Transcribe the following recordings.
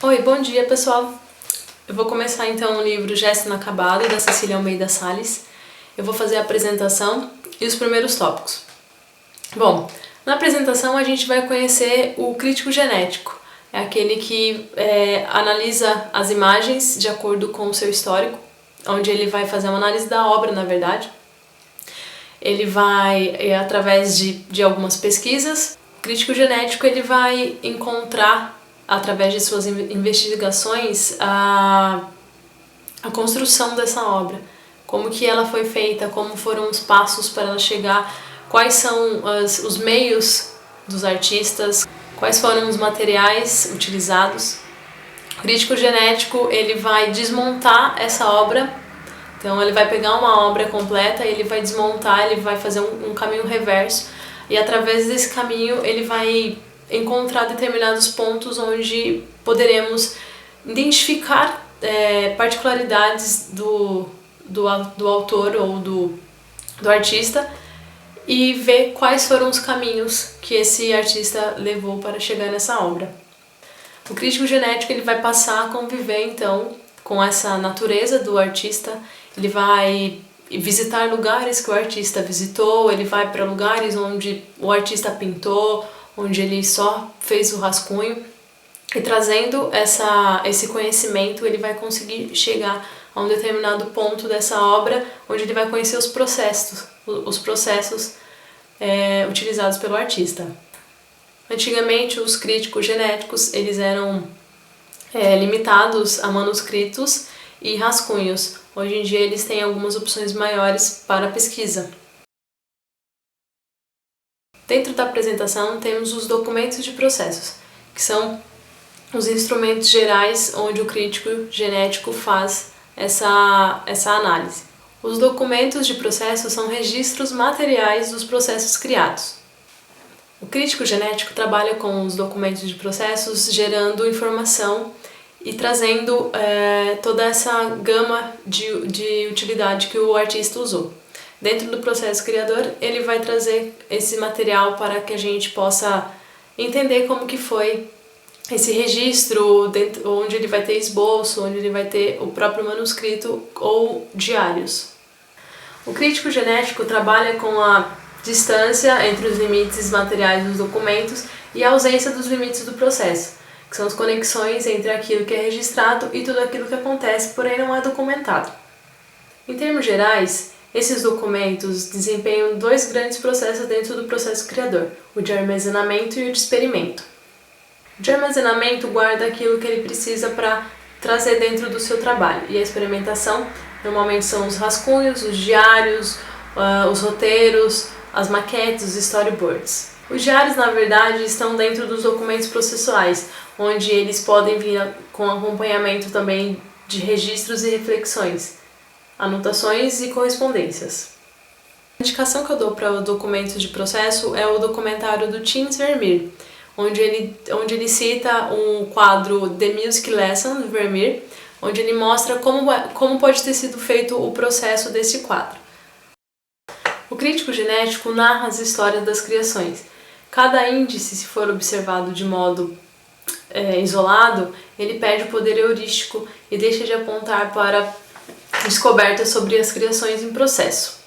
Oi, bom dia pessoal! Eu vou começar então o livro Gesto Inacabado, da Cecília Almeida Salles. Eu vou fazer a apresentação e os primeiros tópicos. Bom, na apresentação a gente vai conhecer o crítico genético. É aquele que analisa as imagens de acordo com o seu histórico, onde ele vai fazer uma análise da obra, na verdade. Ele vai, através de algumas pesquisas, o crítico genético ele vai encontrar, através de suas investigações, a construção dessa obra, como que ela foi feita, como foram os passos para ela chegar, quais são os meios dos artistas, quais foram os materiais utilizados. O crítico genético ele vai desmontar essa obra, então ele vai pegar uma obra completa, ele vai desmontar, ele vai fazer um caminho reverso e através desse caminho ele vai encontrar determinados pontos onde poderemos identificar particularidades do autor ou do artista e ver quais foram os caminhos que esse artista levou para chegar nessa obra. O crítico genético ele vai passar a conviver então com essa natureza do artista, ele vai visitar lugares que o artista visitou, ele vai para lugares onde o artista pintou, onde ele só fez o rascunho, e trazendo esse conhecimento ele vai conseguir chegar a um determinado ponto dessa obra, onde ele vai conhecer os processos utilizados pelo artista. Antigamente os críticos genéticos eles eram limitados a manuscritos e rascunhos. Hoje em dia eles têm algumas opções maiores para pesquisa. Dentro da apresentação temos os documentos de processos, que são os instrumentos gerais onde o crítico genético faz essa análise. Os documentos de processos são registros materiais dos processos criados. O crítico genético trabalha com os documentos de processos, gerando informação e trazendo toda essa gama de utilidade que o artista usou. Dentro do processo criador, ele vai trazer esse material para que a gente possa entender como que foi esse registro, onde ele vai ter esboço, onde ele vai ter o próprio manuscrito ou diários. O crítico genético trabalha com a distância entre os limites materiais dos documentos e a ausência dos limites do processo, que são as conexões entre aquilo que é registrado e tudo aquilo que acontece, porém não é documentado. Em termos gerais, esses documentos desempenham dois grandes processos dentro do processo criador, o de armazenamento e o de experimento. O de armazenamento guarda aquilo que ele precisa para trazer dentro do seu trabalho, e a experimentação normalmente são os rascunhos, os diários, os roteiros, as maquetes, os storyboards. Os diários, na verdade, estão dentro dos documentos processuais, onde eles podem vir com acompanhamento também de registros e reflexões, anotações e correspondências. A indicação que eu dou para o documento de processo é o documentário do Tim Vermeer, onde ele cita um quadro The Music Lesson, do Vermeer, onde ele mostra como pode ter sido feito o processo desse quadro. O crítico genético narra as histórias das criações. Cada índice, se for observado de modo isolado, ele perde o poder heurístico e deixa de apontar para descobertas sobre as criações em processo.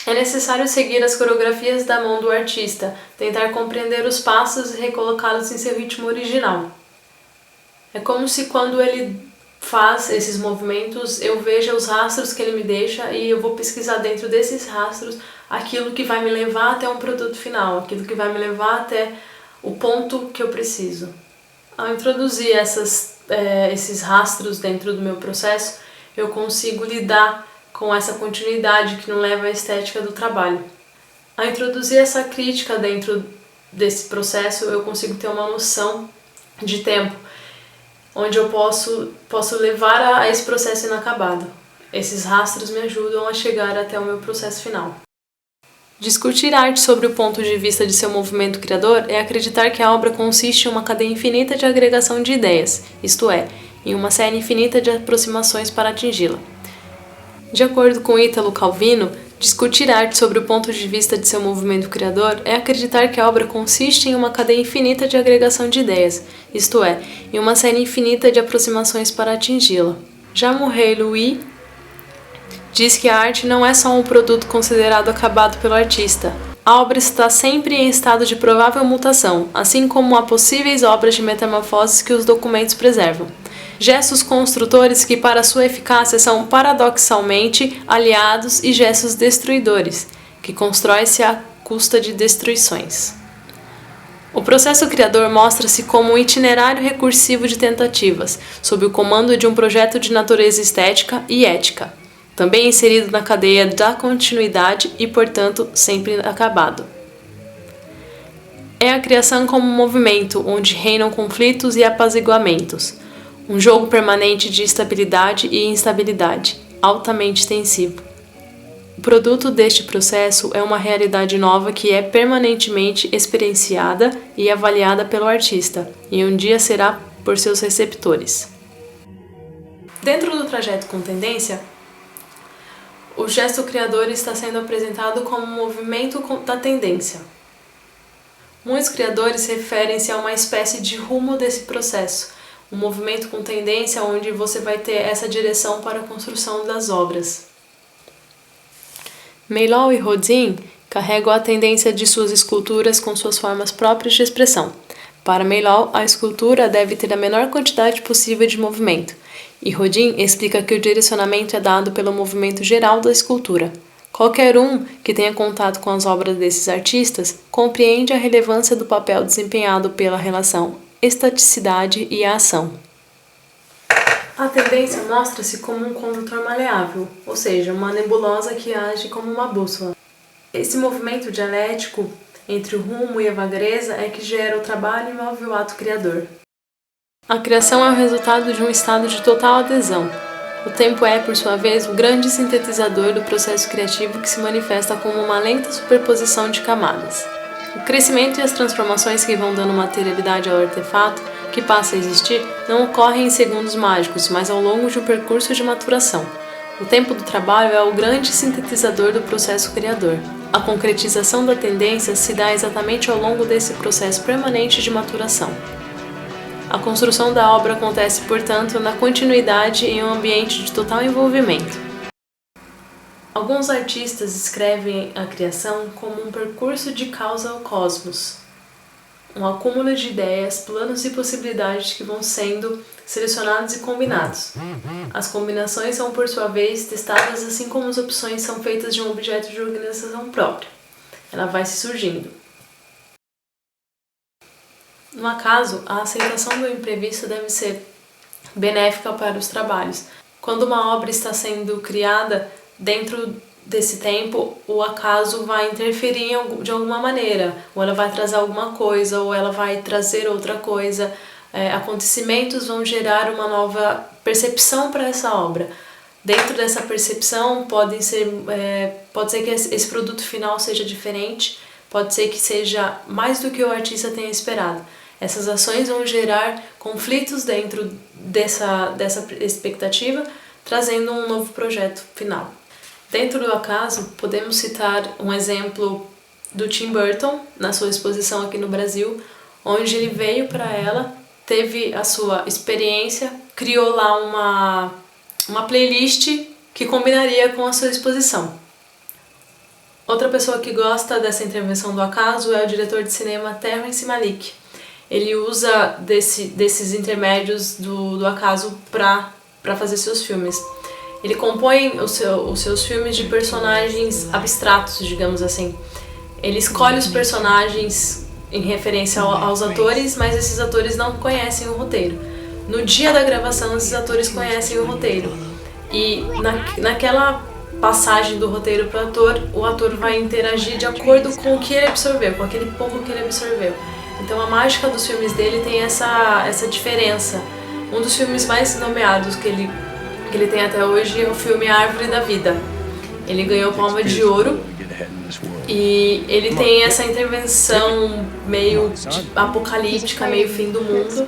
É necessário seguir as coreografias da mão do artista, tentar compreender os passos e recolocá-los em seu ritmo original. É como se quando ele faz esses movimentos, eu veja os rastros que ele me deixa e eu vou pesquisar dentro desses rastros aquilo que vai me levar até um produto final, aquilo que vai me levar até o ponto que eu preciso. Ao introduzir esses rastros dentro do meu processo, eu consigo lidar com essa continuidade que não leva à estética do trabalho. Ao introduzir essa crítica dentro desse processo, eu consigo ter uma noção de tempo, onde eu posso levar a esse processo inacabado. Esses rastros me ajudam a chegar até o meu processo final. Discutir arte sobre o ponto de vista de seu movimento criador é acreditar que a obra consiste em uma cadeia infinita de agregação de ideias, isto é, em uma série infinita de aproximações para atingi-la. De acordo com Ítalo Calvino, Discutir arte sob o ponto de vista de seu movimento criador é acreditar que a obra consiste em uma cadeia infinita de agregação de ideias, isto é, em uma série infinita de aproximações para atingi-la. Já Murray Louis diz que a arte não é só um produto considerado acabado pelo artista. A obra está sempre em estado de provável mutação, assim como há possíveis obras de metamorfose que os documentos preservam. Gestos construtores que, para sua eficácia, são paradoxalmente aliados e gestos destruidores, que constroem-se à custa de destruições. O processo criador mostra-se como um itinerário recursivo de tentativas, sob o comando de um projeto de natureza estética e ética, também inserido na cadeia da continuidade e, portanto, sempre acabado. É a criação como um movimento, onde reinam conflitos e apaziguamentos, um jogo permanente de estabilidade e instabilidade, altamente extensivo. O produto deste processo é uma realidade nova que é permanentemente experienciada e avaliada pelo artista, e um dia será por seus receptores. Dentro do trajeto com tendência, o gesto criador está sendo apresentado como um movimento da tendência. Muitos criadores referem-se a uma espécie de rumo desse processo, um movimento com tendência onde você vai ter essa direção para a construção das obras. Meilol e Rodin carregam a tendência de suas esculturas com suas formas próprias de expressão. Para Meilol, a escultura deve ter a menor quantidade possível de movimento, e Rodin explica que o direcionamento é dado pelo movimento geral da escultura. Qualquer um que tenha contato com as obras desses artistas compreende a relevância do papel desempenhado pela relação estaticidade e a ação. A tendência mostra-se como um condutor maleável, ou seja, uma nebulosa que age como uma bússola. Esse movimento dialético entre o rumo e a vagareza é que gera o trabalho e move o ato criador. A criação é o resultado de um estado de total adesão. O tempo é, por sua vez, o grande sintetizador do processo criativo que se manifesta como uma lenta superposição de camadas. O crescimento e as transformações que vão dando materialidade ao artefato, que passa a existir, não ocorrem em segundos mágicos, mas ao longo de um percurso de maturação. O tempo do trabalho é o grande sintetizador do processo criador. A concretização da tendência se dá exatamente ao longo desse processo permanente de maturação. A construção da obra acontece, portanto, na continuidade em um ambiente de total envolvimento. Alguns artistas descrevem a criação como um percurso de causa ao cosmos, um acúmulo de ideias, planos e possibilidades que vão sendo selecionados e combinados. As combinações são, por sua vez, testadas, assim como as opções são feitas de um objeto de organização própria. Ela vai se surgindo. No acaso, a aceitação do imprevisto deve ser benéfica para os trabalhos. Quando uma obra está sendo criada, dentro desse tempo, o acaso vai interferir de alguma maneira, ou ela vai trazer alguma coisa, ou ela vai trazer outra coisa. Acontecimentos vão gerar uma nova percepção para essa obra. Dentro dessa percepção, pode ser que esse produto final seja diferente, pode ser que seja mais do que o artista tenha esperado. Essas ações vão gerar conflitos dentro dessa expectativa, trazendo um novo projeto final. Dentro do acaso, podemos citar um exemplo do Tim Burton, na sua exposição aqui no Brasil, onde ele veio para ela, teve a sua experiência, criou lá uma playlist que combinaria com a sua exposição. Outra pessoa que gosta dessa intervenção do acaso é o diretor de cinema Terrence Malick. Ele usa desses intermédios do acaso para fazer seus filmes. Ele compõe os seus filmes de personagens abstratos, digamos assim. Ele escolhe os personagens em referência aos atores, mas esses atores não conhecem o roteiro. No dia da gravação, esses atores conhecem o roteiro. E naquela passagem do roteiro para o ator vai interagir de acordo com o que ele absorveu, com aquele pouco que ele absorveu. Então a mágica dos filmes dele tem essa diferença. Um dos filmes mais nomeados que ele tem até hoje é o filme A Árvore da Vida. Ele ganhou Palma de Ouro e ele tem essa intervenção meio apocalíptica, meio fim do mundo,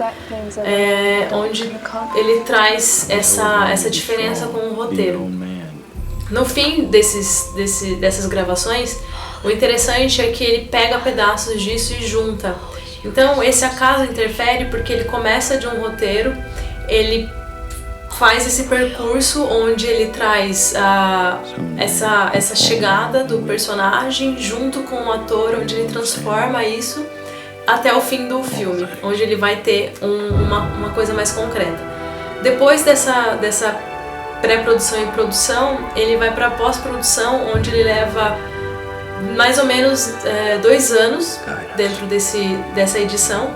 onde ele traz essa diferença com o roteiro. No fim dessas gravações, o interessante é que ele pega pedaços disso e junta. Então esse acaso interfere porque ele começa de um roteiro, ele faz esse percurso onde ele traz essa chegada do personagem junto com o ator, onde ele transforma isso até o fim do filme, onde ele vai ter uma coisa mais concreta. Depois dessa pré-produção e produção, ele vai para a pós-produção, onde ele leva mais ou menos 2 anos dentro dessa edição,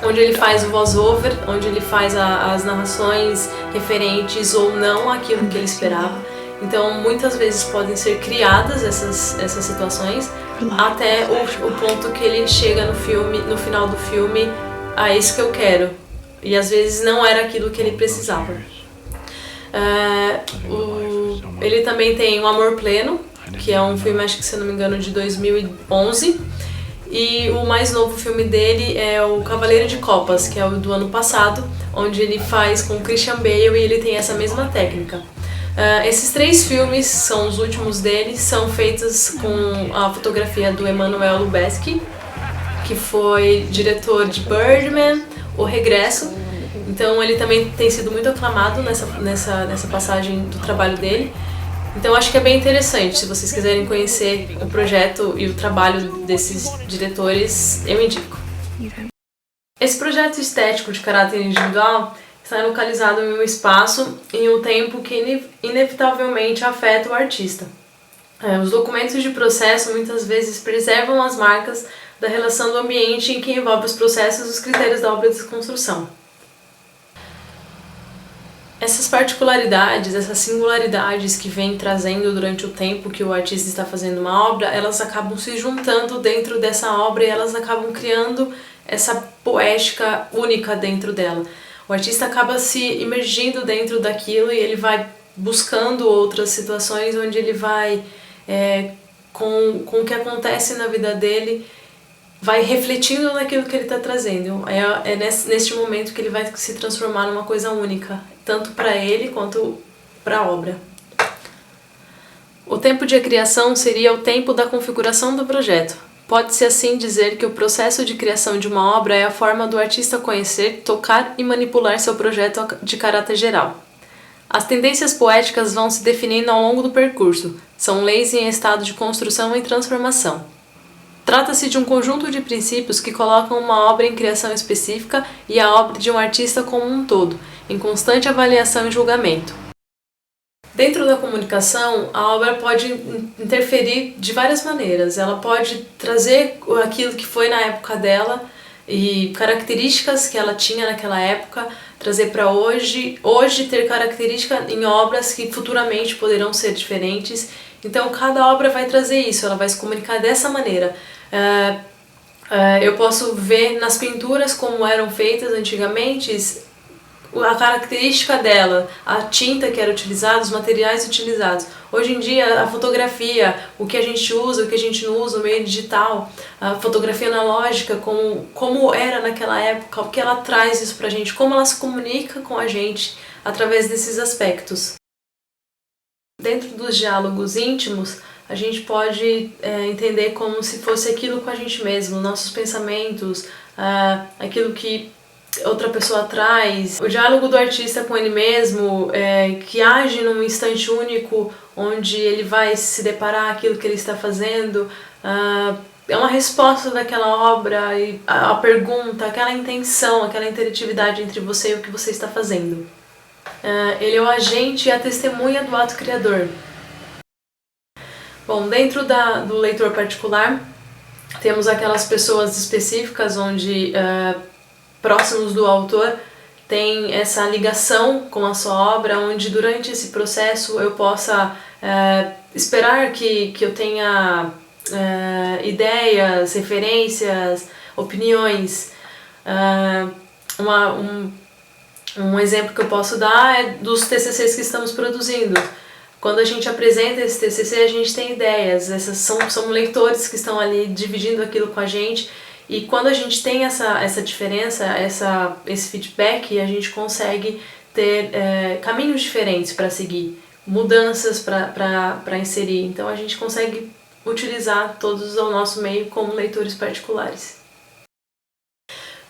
onde ele faz o voice-over, onde ele faz as narrações referentes ou não àquilo que ele esperava. Então muitas vezes podem ser criadas essas situações até o ponto que ele chega no final do filme, a isso que eu quero. E às vezes não era aquilo que ele precisava. Ele também tem O Amor Pleno, que é um filme, acho que se eu não me engano, de 2011. E o mais novo filme dele é o Cavaleiro de Copas, que é o do ano passado, onde ele faz com Christian Bale e ele tem essa mesma técnica. Esses 3 filmes, são os últimos dele, são feitos com a fotografia do Emmanuel Lubezki, que foi diretor de Birdman, O Regresso. Então ele também tem sido muito aclamado nessa passagem do trabalho dele. Então acho que é bem interessante, se vocês quiserem conhecer o projeto e o trabalho desses diretores, eu indico. Esse projeto estético de caráter individual está localizado em um espaço e em um tempo que inevitavelmente afeta o artista. Os documentos de processo muitas vezes preservam as marcas da relação do ambiente em que envolve os processos e os critérios da obra de construção. Essas particularidades, essas singularidades que vem trazendo durante o tempo que o artista está fazendo uma obra, elas acabam se juntando dentro dessa obra e elas acabam criando essa poética única dentro dela. O artista acaba se imergindo dentro daquilo e ele vai buscando outras situações onde ele vai, com o que acontece na vida dele, vai refletindo naquilo que ele está trazendo. É neste momento que ele vai se transformar numa coisa única, tanto para ele quanto para a obra. O tempo de criação seria o tempo da configuração do projeto. Pode-se assim dizer que o processo de criação de uma obra é a forma do artista conhecer, tocar e manipular seu projeto de caráter geral. As tendências poéticas vão se definindo ao longo do percurso, são leis em estado de construção e transformação. Trata-se de um conjunto de princípios que colocam uma obra em criação específica e a obra de um artista como um todo, em constante avaliação e julgamento. Dentro da comunicação, a obra pode interferir de várias maneiras. Ela pode trazer aquilo que foi na época dela e características que ela tinha naquela época, trazer para hoje ter características em obras que futuramente poderão ser diferentes. Então cada obra vai trazer isso, ela vai se comunicar dessa maneira. Eu posso ver nas pinturas como eram feitas antigamente, a característica dela, a tinta que era utilizada, os materiais utilizados. Hoje em dia, a fotografia, o que a gente usa, o que a gente não usa, o meio digital, a fotografia analógica, como era naquela época, o que ela traz isso pra gente, como ela se comunica com a gente através desses aspectos. Dentro dos diálogos íntimos, a gente pode entender como se fosse aquilo com a gente mesmo, nossos pensamentos, aquilo que outra pessoa traz. O diálogo do artista com ele mesmo, que age num instante único, onde ele vai se deparar aquilo que ele está fazendo, é uma resposta daquela obra, e a pergunta, aquela intenção, aquela interatividade entre você e o que você está fazendo. Ele é o agente e a testemunha do ato criador. Bom, dentro do leitor particular, temos aquelas pessoas específicas onde próximos do autor tem essa ligação com a sua obra, onde durante esse processo eu possa esperar que eu tenha ideias, referências, opiniões. Um exemplo que eu posso dar é dos TCCs que estamos produzindo. Quando a gente apresenta esse TCC, a gente tem ideias, essas são leitores que estão ali dividindo aquilo com a gente. E quando a gente tem essa diferença, esse feedback, a gente consegue ter caminhos diferentes para seguir. mudanças para inserir. Então a gente consegue utilizar todos ao nosso meio como leitores particulares.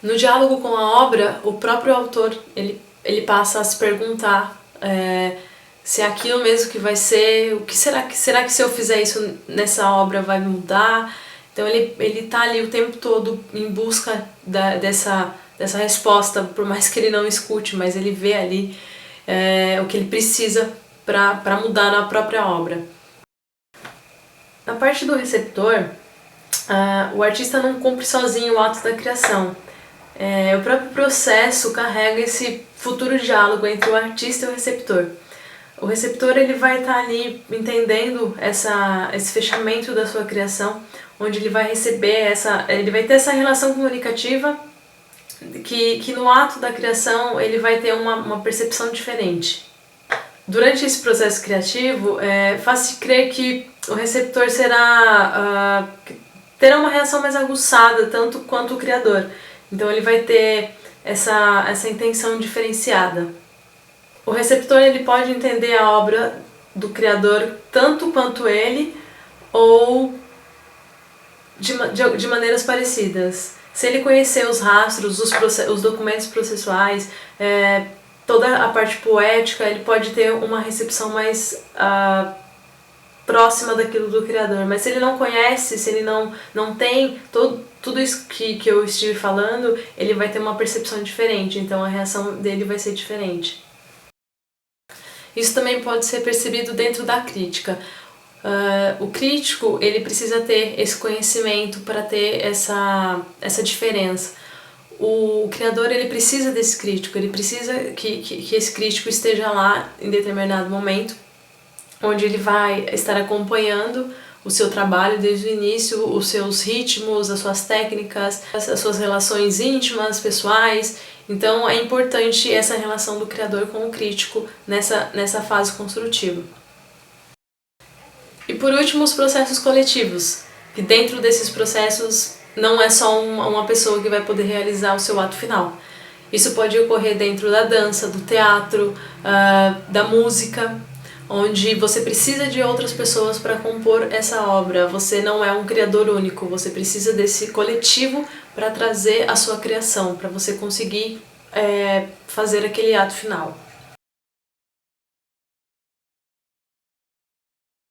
No diálogo com a obra, o próprio autor ele passa a se perguntar se é aquilo mesmo que vai ser, o que será que se eu fizer isso nessa obra vai mudar? Então ele tá ali o tempo todo em busca dessa resposta, por mais que ele não escute, mas ele vê ali o que ele precisa para mudar na própria obra. Na parte do receptor, o artista não cumpre sozinho o ato da criação. O próprio processo carrega esse futuro diálogo entre o artista e o receptor. O receptor ele vai estar ali entendendo esse fechamento da sua criação, onde ele vai receber ele vai ter essa relação comunicativa que no ato da criação ele vai ter uma percepção diferente. Durante esse processo criativo, faz-se crer que o receptor terá uma reação mais aguçada, tanto quanto o criador. Então ele vai ter essa intenção diferenciada. O receptor ele pode entender a obra do criador tanto quanto ele, ou de maneiras parecidas. Se ele conhecer os rastros, os documentos processuais, toda a parte poética, ele pode ter uma recepção mais próxima daquilo do criador. Mas se ele não conhece, se ele não tem tudo isso que eu estive falando, ele vai ter uma percepção diferente, então a reação dele vai ser diferente. Isso também pode ser percebido dentro da crítica. O crítico ele precisa ter esse conhecimento para ter essa diferença. O criador ele precisa desse crítico, ele precisa que esse crítico esteja lá em determinado momento, onde ele vai estar acompanhando o seu trabalho desde o início, os seus ritmos, as suas técnicas, as suas relações íntimas, pessoais. Então é importante essa relação do criador com o crítico nessa fase construtiva. E por último, os processos coletivos, que dentro desses processos não é só uma pessoa que vai poder realizar o seu ato final. Isso pode ocorrer dentro da dança, do teatro, da música, onde você precisa de outras pessoas para compor essa obra. Você não é um criador único, você precisa desse coletivo para trazer a sua criação, para você conseguir fazer aquele ato final.